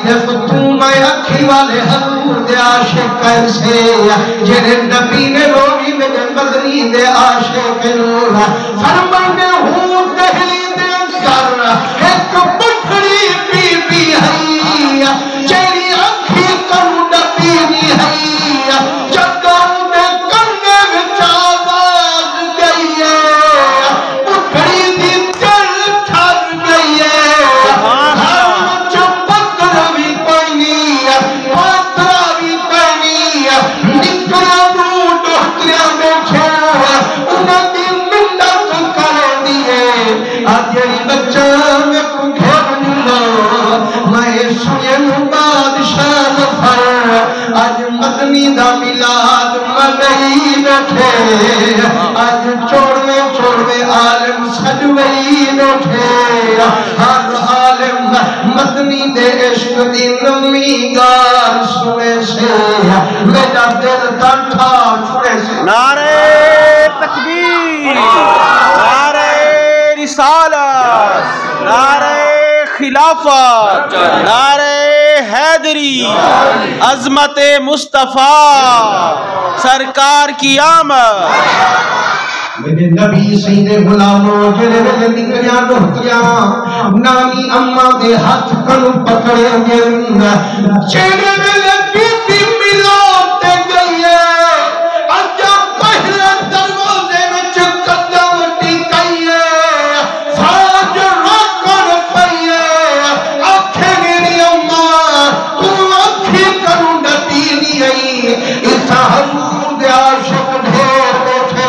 دیکھو تو میں اکھی والے حضور دے عاشق کیسے جنہیں نبی نے روی میں مدنی دے عاشق نور فرمانے ہوں دہلی دے اندر ایک بٹھڑی بی بی ہے جیری اکھی کرو نبی نی ہے جدوں دے کرنے وچ آواز گئی ہے بٹھڑی دی دل ٹھر گئی ہے دا ملاد منئی بیٹھے آج چھوڑوے عالم سجوئی بیٹھے ہر عالم مدنی دے عشق دی نمی گار سنے سے میرا دل تنٹھا چھوڑے سے نعرہ تکبیر نعرہ رسالت نعرہ خلافت نعرہ حیدری عظمت مصطفیٰ سرکار کی آمد میرے نبی سید غلاموں جنہیں میں نکلیاں نوکیاں نامی اماں دے ہاتھ کنو پکڑے گئن جنہیں میں بیٹی ملاتے گئی ہے اجا پہلے دروازے میں قدم ٹکائی ہے فاج روکن پئی ہے آنکھیں میری اماں تو آنکھیں کروں نبی نہیں آئی اتھا حضور دے عاشق ڈھیر بیٹھے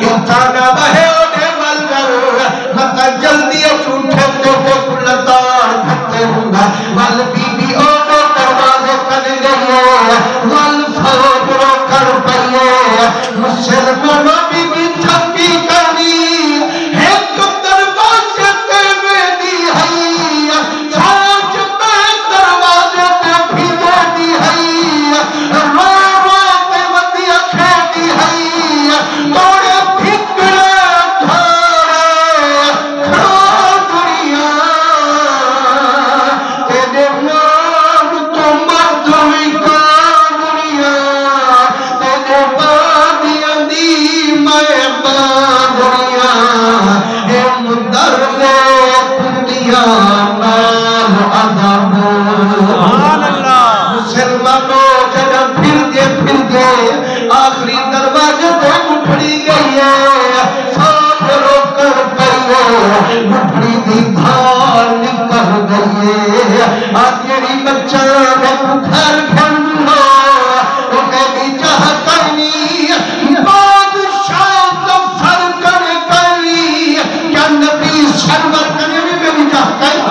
انسانا بہے اوڑے والگر مطا جلدی چھوٹے تو کلتار پھٹے ہوں وال بی بی اوڑے دروازے کن گئے وال فوق رو کر پئیے مسلمانوں بی بی تھکی کرنی ایک دروازے تے میں دی ہے فوج میں دروازے تے بھی دی ہے رو تے ودیا کھیتی ہے موڑے آخری دروازے تو مٹھڑی گئی ہے ساتھ رو کر پئیے مٹھڑی دی دھار نکل گئی ہے آج یہی بچہ میں گھر گھنڈو انہیں بھی چاہ کرنی بادشاہ دفتر کرنی کیا نبی سرور کرنی میں بھی چاہ کرنی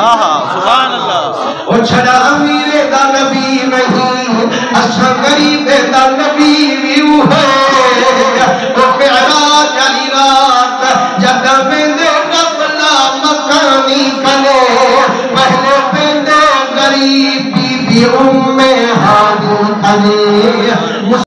سبحان اللہ وہ چھڑا امیر دا نبی نہیں اچھا غریب دا نبی